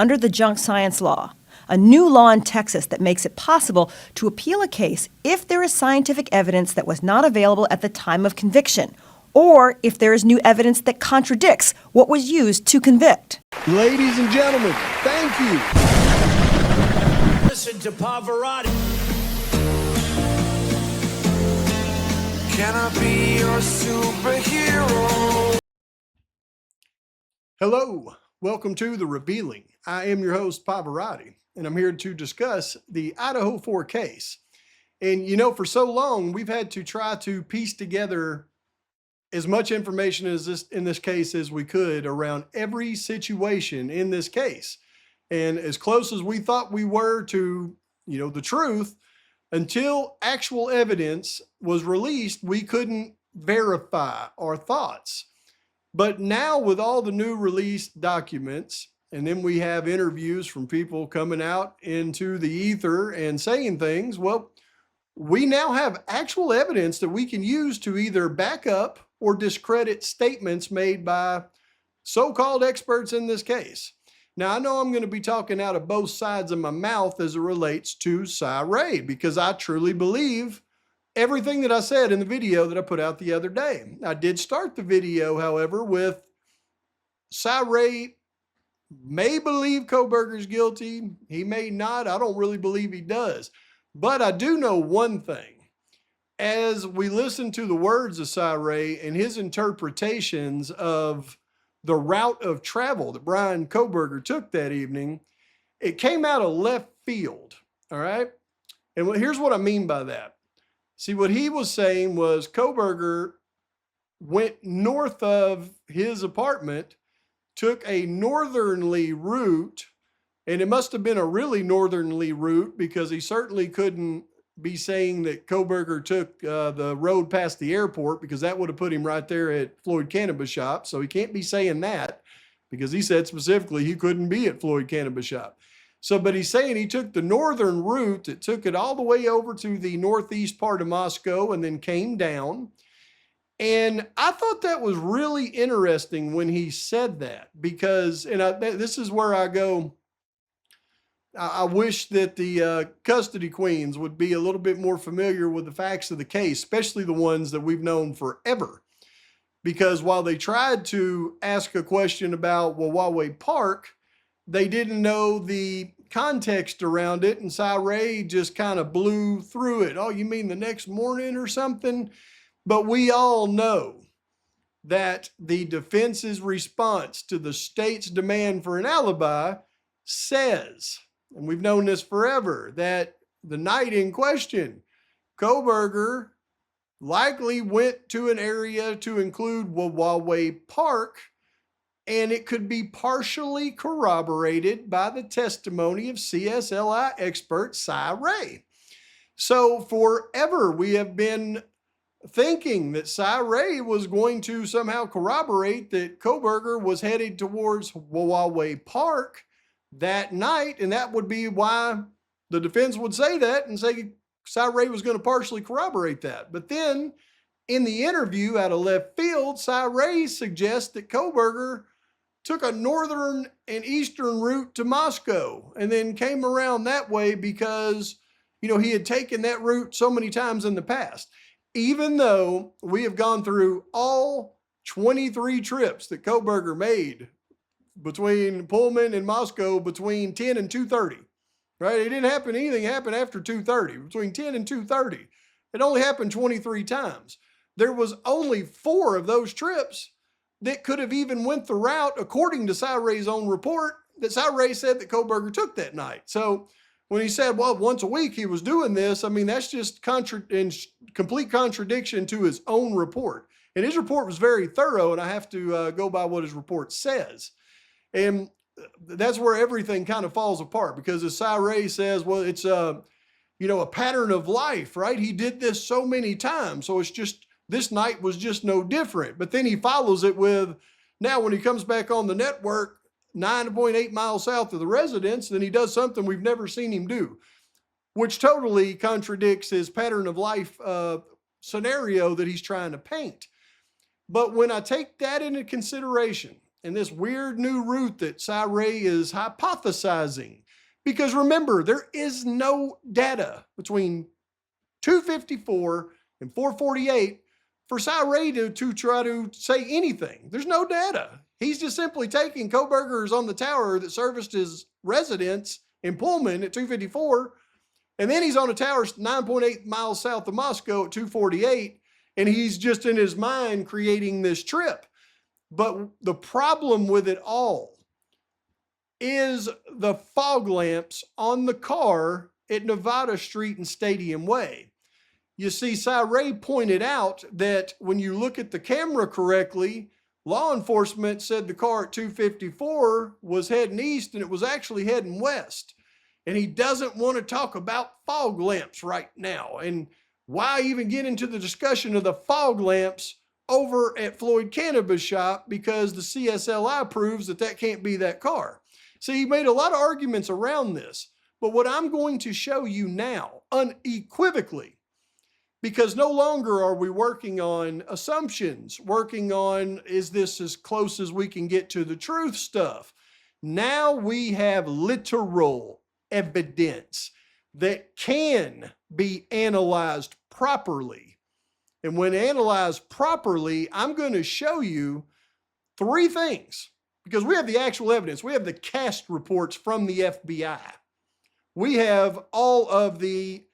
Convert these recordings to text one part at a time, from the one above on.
under the junk science law, a new law in Texas that makes it possible to appeal a case if there is scientific evidence that was not available at the time of conviction, or if there is new evidence that contradicts what was used to convict. Ladies and gentlemen, thank you. Listen to Pavarotti. Can I be your superhero? Hello, welcome to The Revealing. I am your host, Pavarotti, and I'm here to discuss the Idaho 4 case. And you know, for so long, we've had to try to piece together as much information in this case as we could around every situation in this case. And as close as we thought we were to, the truth, until actual evidence was released, we couldn't verify our thoughts. But now with all the new released documents, and then we have interviews from people coming out into the ether and saying things, well, we now have actual evidence that we can use to either back up or discredit statements made by so-called experts in this case. Now, I know I'm going to be talking out of both sides of my mouth as it relates to Cy Ray, because I truly believe everything that I said in the video that I put out the other day. I did start the video, however, with Cy Ray may believe Kohberger's guilty. He may not. I don't really believe he does. But I do know one thing. As we listen to the words of Cy Ray and his interpretations of the route of travel that Brian Kohberger took that evening, it came out of left field, all right? And here's what I mean by that. See, what he was saying was Kohberger went north of his apartment, took a northerly route, and it must have been a really northerly route because he certainly couldn't be saying that Kohberger took the road past the airport, because that would have put him right there at Floyd Cannabis Shop. So he can't be saying that, because he said specifically he couldn't be at Floyd Cannabis Shop. So, but he's saying he took the northern route that took it all the way over to the northeast part of Moscow and then came down. And I thought that was really interesting when he said that, because, this is where I go, I wish that the custody queens would be a little bit more familiar with the facts of the case, especially the ones that we've known forever. Because while they tried to ask a question about Wawa Park, they didn't know the context around it, and Cy Ray just kind of blew through it. Oh, you mean the next morning or something? But we all know that the defense's response to the state's demand for an alibi says, and we've known this forever, that the night in question, Kohberger likely went to an area to include Wawa Park, and it could be partially corroborated by the testimony of CSLI expert Cy Ray. So forever we have been thinking that Cy Ray was going to somehow corroborate that Kohberger was headed towards Wawa Park that night, and that would be why the defense would say that and say Cy Ray was going to partially corroborate that. But then in the interview out of left field, Cy Ray suggests that Kohberger took a northern and eastern route to Moscow and then came around that way because, he had taken that route so many times in the past. Even though we have gone through all 23 trips that Kohberger made between Pullman and Moscow between 10 and 2:30, right? It didn't happen, anything happened after 2:30, between 10 and 2:30. It only happened 23 times. There was only 4 of those trips that could have even went the route, according to Cy Ray's own report, that Cy Ray said that Kohberger took that night. So when he said, well, once a week he was doing this, that's just in complete contradiction to his own report. And his report was very thorough, and I have to go by what his report says. And that's where everything kind of falls apart, because as Cy Ray says, well, it's a pattern of life, right? He did this so many times, so it's just, this night was just no different. But then he follows it with, now when he comes back on the network, 9.8 miles south of the residence, then he does something we've never seen him do, which totally contradicts his pattern of life scenario that he's trying to paint. But when I take that into consideration, and this weird new route that Ray is hypothesizing. Because remember, there is no data between 254 and 448 for Ray to try to say anything. There's no data. He's just simply taking Kohbergers on the tower that serviced his residence in Pullman at 254, and then he's on a tower 9.8 miles south of Moscow at 248, and he's just in his mind creating this trip. But the problem with it all is the fog lamps on the car at Nevada Street and Stadium Way. You see, Ray pointed out that when you look at the camera correctly, law enforcement said the car at 254 was heading east and it was actually heading west. And he doesn't want to talk about fog lamps right now. And why even get into the discussion of the fog lamps over at Floyd Cannabis Shop, because the CSLI proves that that can't be that car. See, he made a lot of arguments around this, but what I'm going to show you now, unequivocally, because no longer are we working on assumptions, working on, is this as close as we can get to the truth stuff? Now we have literal evidence that can be analyzed properly. And when analyzed properly, I'm going to show you three things, because we have the actual evidence. We have the cast reports from the FBI. We have all of the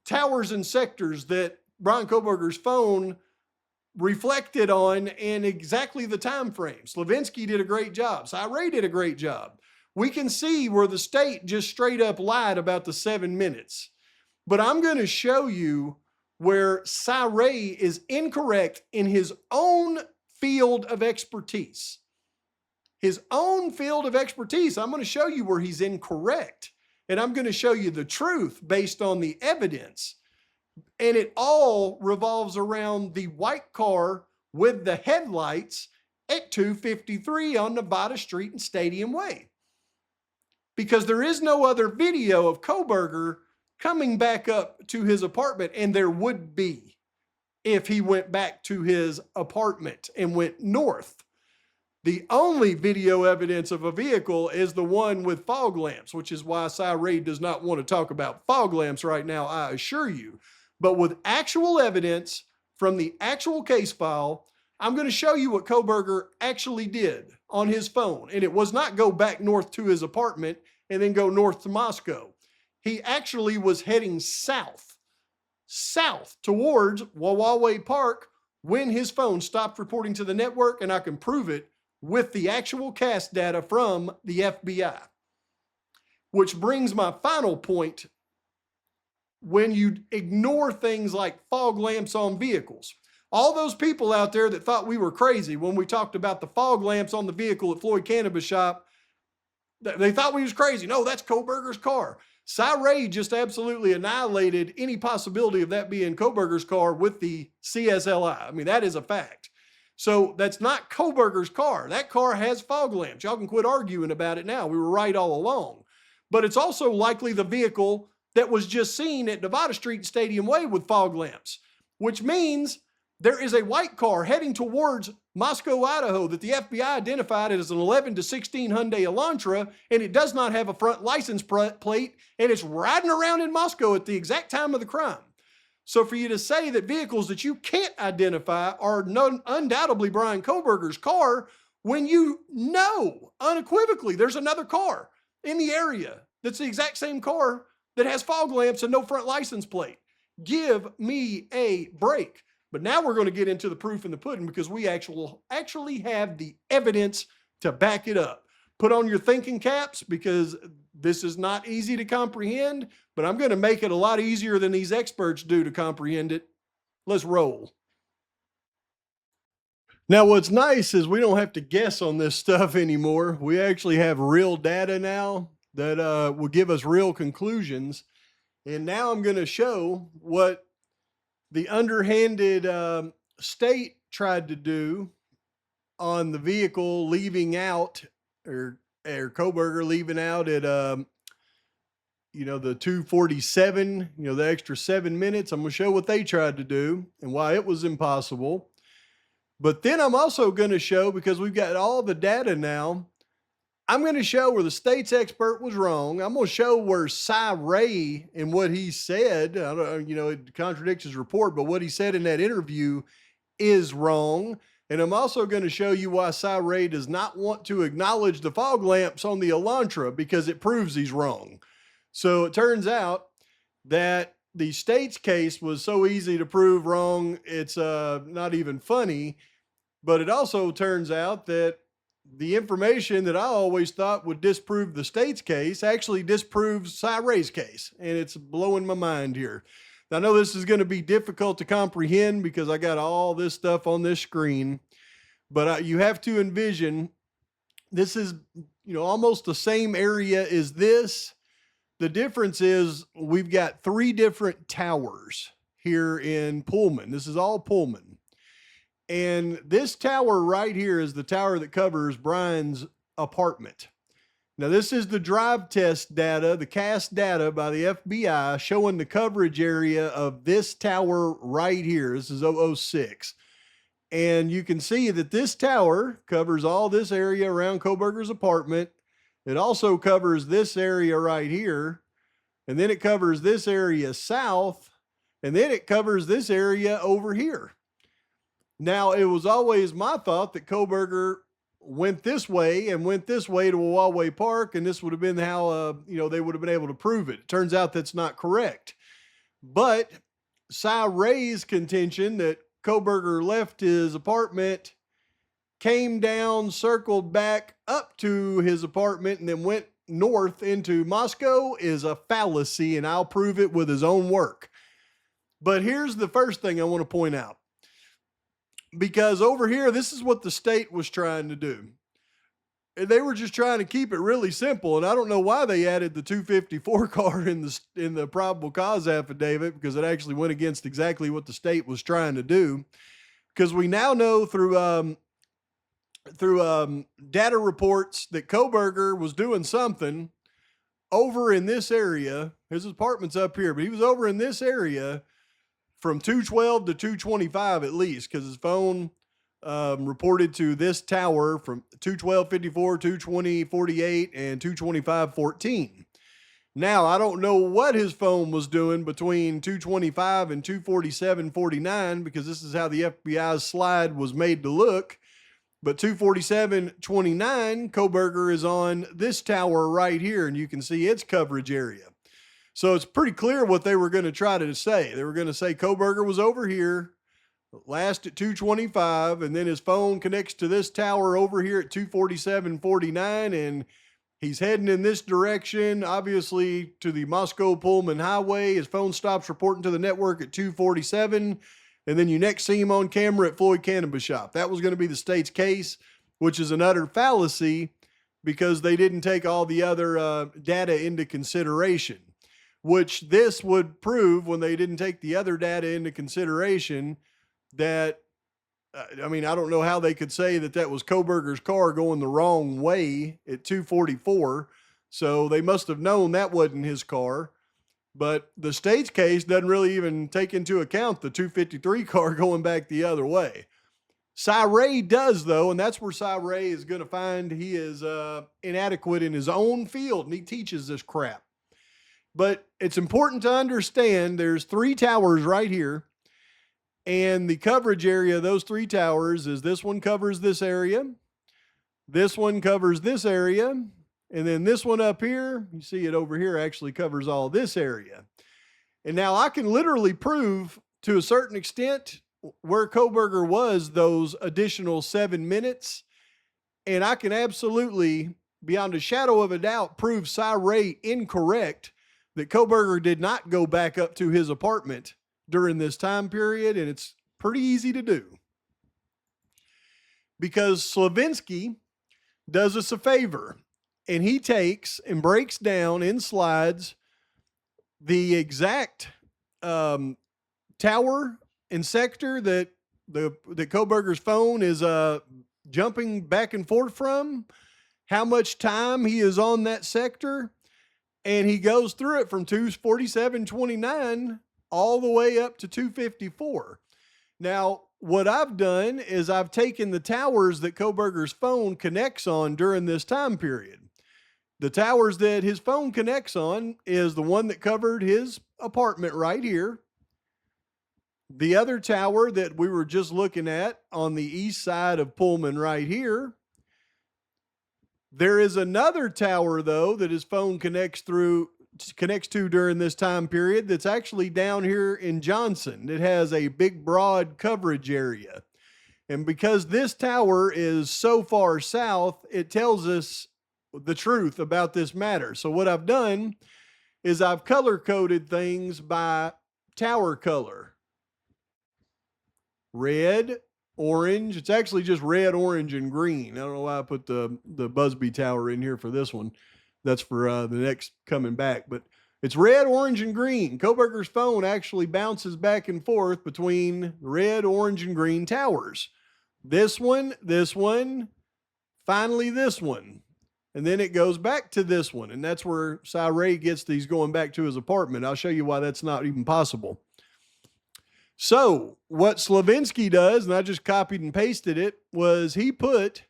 towers and sectors that Brian Kohberger's phone reflected on and exactly the time frame. Slavinsky did a great job. Ray did a great job. We can see where the state just straight up lied about the 7 minutes. But I'm going to show you where Ray is incorrect in his own field of expertise. His own field of expertise. I'm going to show you where he's incorrect. And I'm going to show you the truth based on the evidence. And it all revolves around the white car with the headlights at 253 on Nevada Street and Stadium Way. Because there is no other video of Kohberger coming back up to his apartment, and there would be if he went back to his apartment and went north. The only video evidence of a vehicle is the one with fog lamps, which is why Ray does not want to talk about fog lamps right now, I assure you. But with actual evidence from the actual case file, I'm going to show you what Kohberger actually did on his phone. And it was not go back north to his apartment and then go north to Moscow. He actually was heading south towards Wawaway Park when his phone stopped reporting to the network, and I can prove it with the actual cast data from the FBI. Which brings my final point. When you ignore things like fog lamps on vehicles, all those people out there that thought we were crazy when we talked about the fog lamps on the vehicle at Floyd Cannabis Shop, they thought we was crazy. No, that's Kohberger's car. Ray just absolutely annihilated any possibility of that being Kohberger's car with the CSLI. I mean, that is a fact. So that's not Kohberger's car. That car has fog lamps. Y'all can quit arguing about it now. We were right all along. But it's also likely the vehicle that was just seen at Nevada Street and Stadium Way with fog lamps, which means there is a white car heading towards Moscow, Idaho that the FBI identified as an 11 to 16 Hyundai Elantra, and it does not have a front license plate, and it's riding around in Moscow at the exact time of the crime. So for you to say that vehicles that you can't identify are undoubtedly Brian Kohberger's car, when you know unequivocally there's another car in the area that's the exact same car that has fog lamps and no front license plate. Give me a break. But now we're going to get into the proof in the pudding, because we actually have the evidence to back it up. Put on your thinking caps, because this is not easy to comprehend, but I'm going to make it a lot easier than these experts do to comprehend it. Let's roll. Now, what's nice is we don't have to guess on this stuff anymore. We actually have real data now that will give us real conclusions. And now I'm going to show what the underhanded state tried to do on the vehicle leaving out, or Kohberger leaving out at, the 247, the extra 7 minutes. I'm going to show what they tried to do and why it was impossible. But then I'm also going to show, because we've got all the data now, I'm going to show where the state's expert was wrong. I'm going to show where Cy Ray and what he said, I don't, it contradicts his report, but what he said in that interview is wrong. And I'm also going to show you why Cy Ray does not want to acknowledge the fog lamps on the Elantra, because it proves he's wrong. So it turns out that the state's case was so easy to prove wrong, it's not even funny. But it also turns out that the information that I always thought would disprove the state's case actually disproves Cy Ray's case. And it's blowing my mind here. Now, I know this is going to be difficult to comprehend because I got all this stuff on this screen, but you have to envision this is, almost the same area as this. The difference is we've got 3 different towers here in Pullman. This is all Pullman. And this tower right here is the tower that covers Brian's apartment. Now, this is the drive test data, the CAS data by the FBI showing the coverage area of this tower right here. This is 006. And you can see that this tower covers all this area around Kohberger's apartment. It also covers this area right here. And then it covers this area south. And then it covers this area over here. Now, it was always my thought that Kohberger went this way and went this way to Huawei Park, and this would have been how, they would have been able to prove it. It turns out that's not correct. But Cy Ray's contention that Kohberger left his apartment, came down, circled back up to his apartment, and then went north into Moscow is a fallacy, and I'll prove it with his own work. But here's the first thing I want to point out. Because over here, this is what the state was trying to do. And they were just trying to keep it really simple. And I don't know why they added the 254 car in the probable cause affidavit, because it actually went against exactly what the state was trying to do. Because we now know through data reports that Kohberger was doing something over in this area. His apartment's up here, but he was over in this area from 212 to 225 at least, because his phone reported to this tower from 212.54, 220.48, and 225.14. Now, I don't know what his phone was doing between 225 and 247.49, because this is how the FBI's slide was made to look. But 247.29, Kohberger is on this tower right here, and you can see its coverage area. So it's pretty clear what they were going to try to say. They were going to say Kohberger was over here, last at 225, and then his phone connects to this tower over here at 247.49, and he's heading in this direction, obviously to the Moscow Pullman Highway. His phone stops reporting to the network at 247, and then you next see him on camera at Floyd Cannabis Shop. That was going to be the state's case, which is an utter fallacy because they didn't take all the other data into consideration. Which this would prove, when they didn't take the other data into consideration, that, I don't know how they could say that that was Kohberger's car going the wrong way at 244. So they must have known that wasn't his car. But the state's case doesn't really even take into account the 253 car going back the other way. Cy Ray does, though, and that's where Cy Ray is going to find he is inadequate in his own field, and he teaches this crap. But it's important to understand there's 3 towers right here, and the coverage area of those 3 towers is this one covers this area, this one covers this area, and then this one up here, you see it over here, actually covers all this area. And now I can literally prove to a certain extent where Kohberger was those additional 7 minutes, and I can absolutely, beyond a shadow of a doubt, prove Cy Ray incorrect that Kohberger did not go back up to his apartment during this time period, and it's pretty easy to do. Because Slavinsky does us a favor, and he takes and breaks down in slides the exact tower and sector that Kohberger's phone is jumping back and forth from, how much time he is on that sector, and he goes through it from 247.29 all the way up to 254. Now, what I've done is I've taken the towers that Kohberger's phone connects on during this time period. The towers that his phone connects on is the one that covered his apartment right here. The other tower that we were just looking at on the east side of Pullman right here. There is another tower, though, that his phone connects to during this time period that's actually down here in Johnson. It has a big, broad coverage area. And because this tower is so far south, it tells us the truth about this matter. So what I've done is I've color-coded things by tower color. Red, orange. It's actually just red, orange, and green. I don't know why I put the Busby Tower in here for this one. That's for the next coming back. But it's red, orange, and green. Kohberger's phone actually bounces back and forth between red, orange, and green towers. This one, finally this one. And then it goes back to this one. And that's where Cy Ray gets these going back to his apartment. I'll show you why that's not even possible. So what Slavinsky does, and I just copied and pasted it, was he put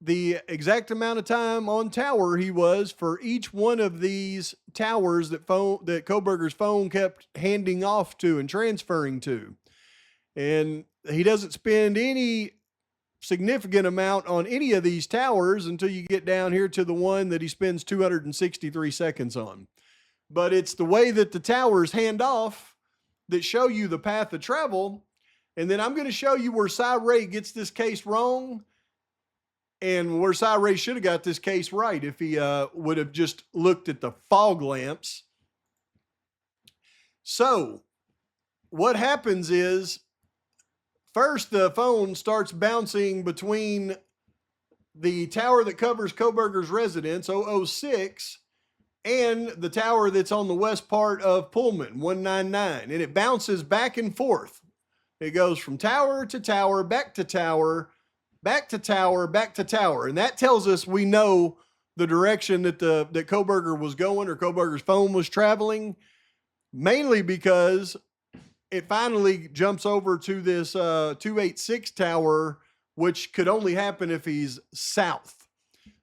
the exact amount of time on tower he was for each one of these towers that Kohberger's phone kept handing off to and transferring to. And he doesn't spend any significant amount on any of these towers until you get down here to the one that he spends 263 seconds on. But it's the way that the towers hand off that show you the path of travel. And then I'm going to show you where Cy Ray gets this case wrong and where Cy Ray should have got this case right if he would have just looked at the fog lamps. So what happens is, first the phone starts bouncing between the tower that covers Kohberger's residence, 006, and the tower that's on the west part of Pullman, 199. And it bounces back and forth. It goes from tower to tower, back to tower, back to tower, back to tower. And that tells us we know the direction that that Kohberger was going, or Kohberger's phone was traveling, mainly because it finally jumps over to this 286 tower, which could only happen if he's south.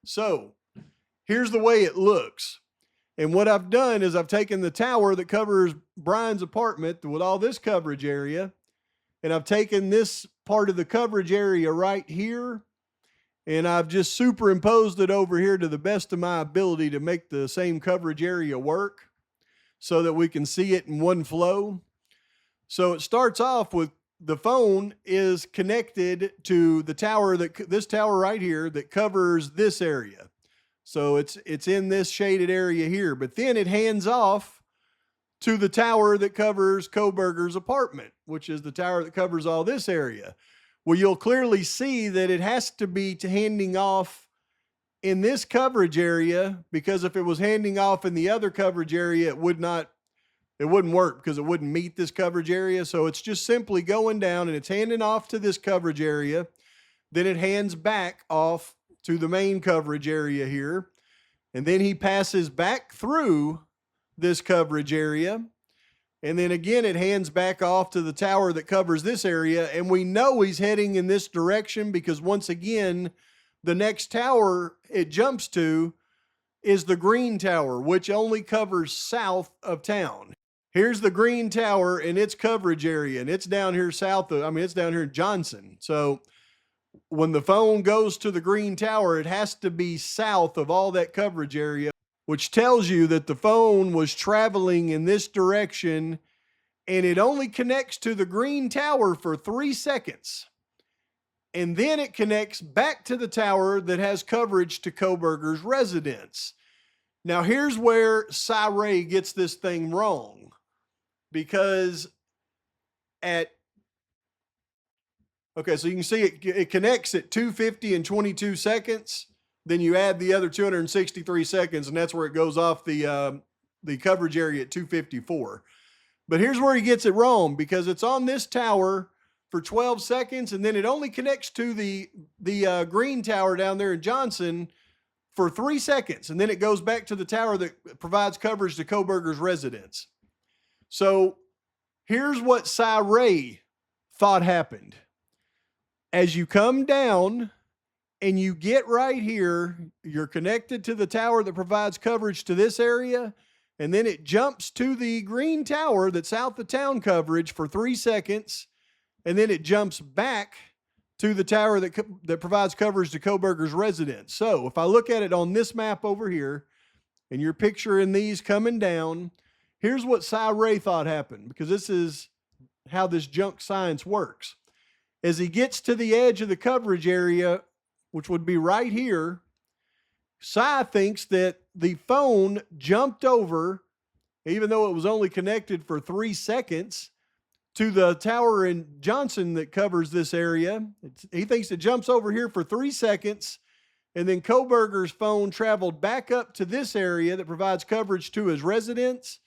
So here's the way it looks. And what I've done is I've taken the tower that covers Brian's apartment with all this coverage area, and I've taken this part of the coverage area right here, and I've just superimposed it over here to the best of my ability to make the same coverage area work so that we can see it in one flow. So it starts off with the phone is connected to the tower this tower right here that covers this area. So it's in this shaded area here, but then it hands off to the tower that covers Kohberger's apartment, which is the tower that covers all this area. Well, you'll clearly see that it has to be handing off in this coverage area, because if it was handing off in the other coverage area, it wouldn't work because it wouldn't meet this coverage area. So it's just simply going down and it's handing off to this coverage area. Then it hands back off to the main coverage area here. And then he passes back through this coverage area. And then again, it hands back off to the tower that covers this area. And we know he's heading in this direction because once again, the next tower it jumps to is the green tower, which only covers south of town. Here's the green tower and its coverage area, and it's down here it's down here in Johnson. So when the phone goes to the green tower, it has to be south of all that coverage area, which tells you that the phone was traveling in this direction, and it only connects to the green tower for 3 seconds. And then it connects back to the tower that has coverage to Kohberger's residence. Now here's where Cy Ray gets this thing wrong, because so you can see it connects at 250 and 22 seconds. Then you add the other 263 seconds, and that's where it goes off the coverage area at 254. But here's where he gets it wrong, because it's on this tower for 12 seconds, and then it only connects to the green tower down there in Johnson for 3 seconds, and then it goes back to the tower that provides coverage to Kohberger's residence. So here's what Cy Ray thought happened. As you come down and you get right here, you're connected to the tower that provides coverage to this area, and then it jumps to the green tower that's out the town coverage for 3 seconds, and then it jumps back to the tower that provides coverage to Kohberger's residence. So if I look at it on this map over here, and you're picturing these coming down, here's what Cy Ray thought happened, because this is how this junk science works. As he gets to the edge of the coverage area, which would be right here, Cy thinks that the phone jumped over, even though it was only connected for 3 seconds, to the tower in Johnson that covers this area. He thinks it jumps over here for 3 seconds, and then Kohberger's phone traveled back up to this area that provides coverage to his residence,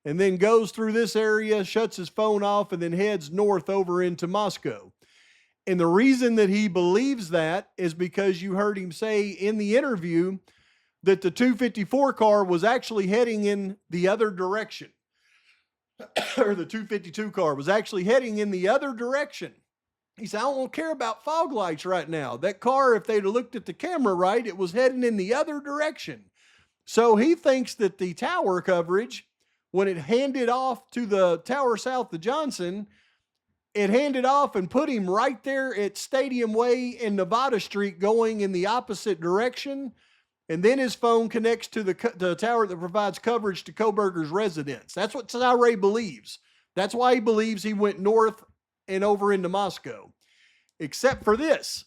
and then goes through this area, shuts his phone off, and then heads north over into Moscow. And the reason that he believes that is because you heard him say in the interview that the 254 car was actually heading in the other direction. Or the 252 car was actually heading in the other direction. He said, I don't care about fog lights right now. That car, if they'd have looked at the camera right, it was heading in the other direction. So he thinks that the tower coverage, when it handed off to the tower south of Johnson, it handed off and put him right there at Stadium Way and Nevada Street going in the opposite direction. And then his phone connects to the tower that provides coverage to Kohberger's residence. That's what Cy Ray believes. That's why he believes he went north and over into Moscow. Except for this.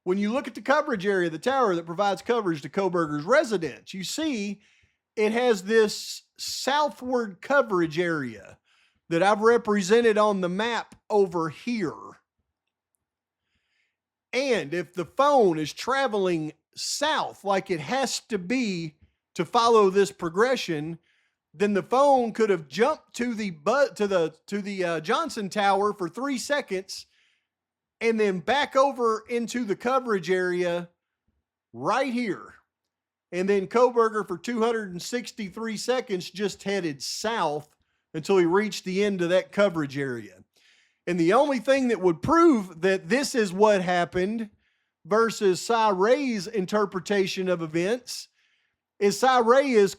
When you look at the coverage area, the tower that provides coverage to Kohberger's residence, you see it has this southward coverage area that I've represented on the map over here. And if the phone is traveling south like it has to be to follow this progression, then the phone could have jumped to the Johnson Tower for 3 seconds and then back over into the coverage area right here. And then Kohberger for 263 seconds just headed south until he reached the end of that coverage area. And the only thing that would prove that this is what happened versus Cy Ray's interpretation of events is Cy Ray is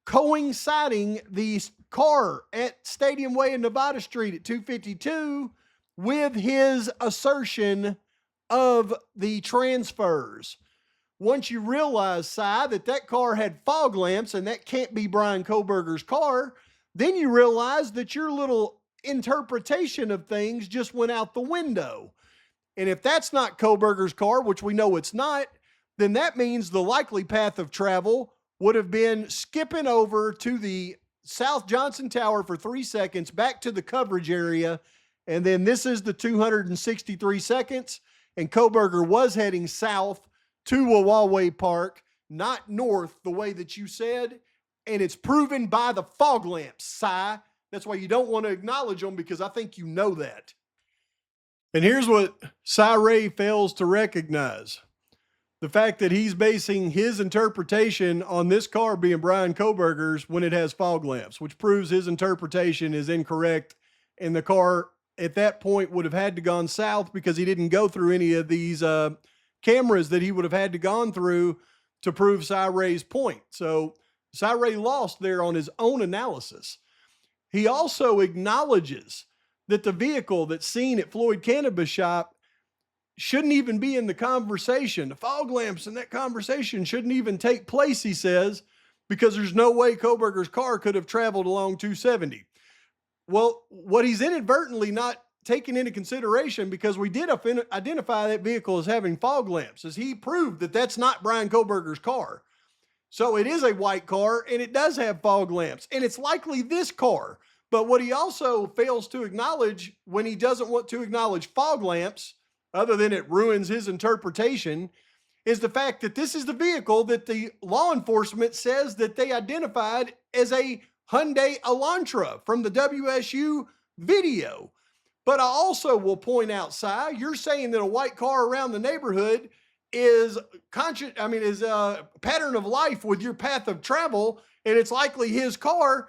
coinciding the car at Stadium Way and Nevada Street at 252 with his assertion of the transfers. Once you realize, Cy, that car had fog lamps and that can't be Brian Kohberger's car, then you realize that your little interpretation of things just went out the window. And if that's not Kohberger's car, which we know it's not, then that means the likely path of travel would have been skipping over to the South Johnson Tower for 3 seconds, back to the coverage area, and then this is the 263 seconds, and Kohberger was heading south to Wawaway Park, not north the way that you said, and it's proven by the fog lamps, Cy. That's why you don't want to acknowledge them, because I think you know that. And here's what Cy Ray fails to recognize. The fact that he's basing his interpretation on this car being Brian Kohberger's when it has fog lamps, which proves his interpretation is incorrect, and the car at that point would have had to gone south because he didn't go through any of these cameras that he would have had to gone through to prove Cy Ray's point. So Cy Ray lost there on his own analysis. He also acknowledges that the vehicle that's seen at Floyd Cannabis Shop shouldn't even be in the conversation. The fog lamps in that conversation shouldn't even take place, he says, because there's no way Kohberger's car could have traveled along 270. Well, what he's inadvertently not taken into consideration, because we did identify that vehicle as having fog lamps, is he proved that that's not Brian Kohberger's car. So it is a white car, and it does have fog lamps, and it's likely this car. But what he also fails to acknowledge when he doesn't want to acknowledge fog lamps, other than it ruins his interpretation, is the fact that this is the vehicle that the law enforcement says that they identified as a Hyundai Elantra from the WSU video. But I also will point out, Cy, you're saying that a white car around the neighborhood is a pattern of life with your path of travel, and it's likely his car,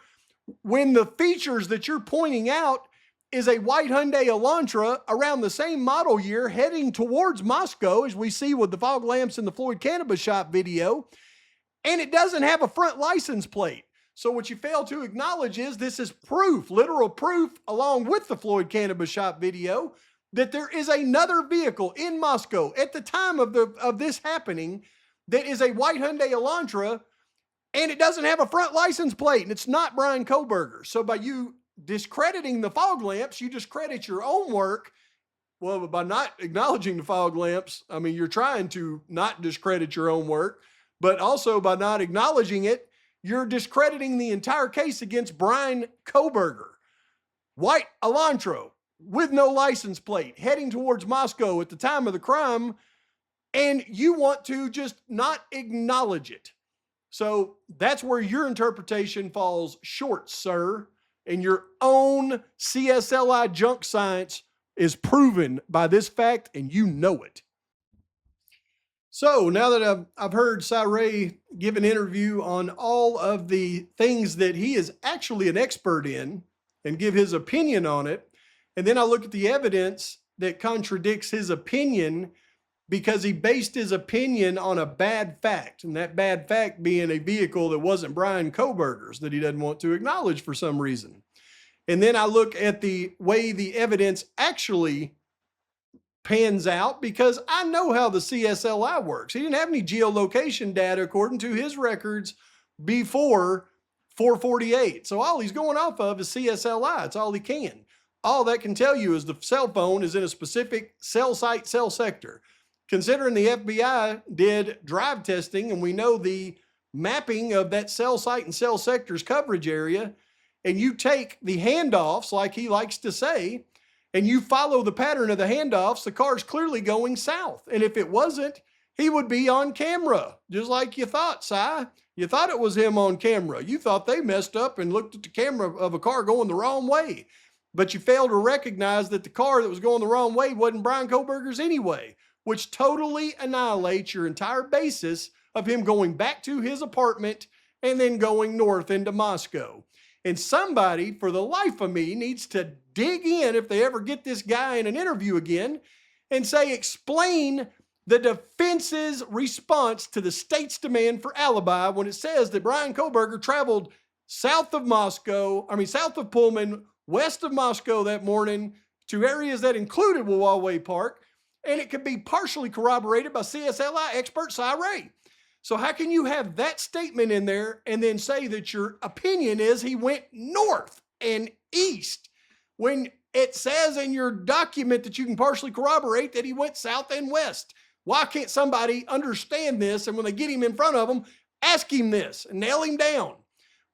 when the features that you're pointing out is a white Hyundai Elantra around the same model year heading towards Moscow, as we see with the fog lamps in the Floyd Cannabis Shop video, and it doesn't have a front license plate. So what you fail to acknowledge is this is proof, literal proof, along with the Floyd Cannabis Shop video, that there is another vehicle in Moscow at the time of this happening that is a white Hyundai Elantra, and it doesn't have a front license plate, and it's not Brian Kohberger. So by you discrediting the fog lamps, you discredit your own work. Well, by not acknowledging the fog lamps, I mean, you're trying to not discredit your own work, but also by not acknowledging it, you're discrediting the entire case against Brian Kohberger. White Elantra with no license plate heading towards Moscow at the time of the crime, and you want to just not acknowledge it. So that's where your interpretation falls short, sir. And your own CSLI junk science is proven by this fact, and you know it. So now that I've heard Cyré give an interview on all of the things that he is actually an expert in and give his opinion on it, and then I look at the evidence that contradicts his opinion because he based his opinion on a bad fact, and that bad fact being a vehicle that wasn't Brian Kohberger's that he doesn't want to acknowledge for some reason. And then I look at the way the evidence actually pans out because I know how the CSLI works. He didn't have any geolocation data according to his records before 448. So all he's going off of is CSLI. It's all he can. All that can tell you is the cell phone is in a specific cell site, cell sector. Considering the FBI did drive testing and we know the mapping of that cell site and cell sector's coverage area, and you take the handoffs, like he likes to say, and you follow the pattern of the handoffs, the car's clearly going south. And if it wasn't, he would be on camera, just like you thought, Si. You thought it was him on camera. You thought they messed up and looked at the camera of a car going the wrong way. But you failed to recognize that the car that was going the wrong way wasn't Brian Kohberger's anyway, which totally annihilates your entire basis of him going back to his apartment and then going north into Moscow. And somebody, for the life of me, needs to dig in if they ever get this guy in an interview again and say, explain the defense's response to the state's demand for alibi when it says that Brian Kohberger traveled south of Pullman, west of Moscow that morning to areas that included Wawaway Park, and it could be partially corroborated by CSLI expert Cyré. So how can you have that statement in there and then say that your opinion is he went north and east when it says in your document that you can partially corroborate that he went south and west? Why can't somebody understand this? And when they get him in front of them, ask him this and nail him down.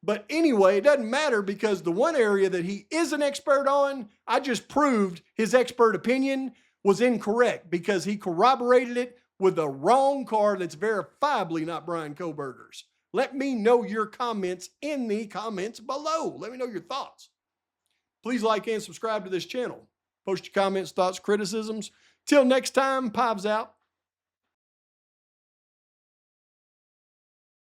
But anyway, it doesn't matter because the one area that he is an expert on, I just proved his expert opinion was incorrect because he corroborated it with the wrong car that's verifiably not Brian Kohberger's. Let me know your comments in the comments below. Let me know your thoughts. Please like and subscribe to this channel. Post your comments, thoughts, criticisms. Till next time, Pibes out.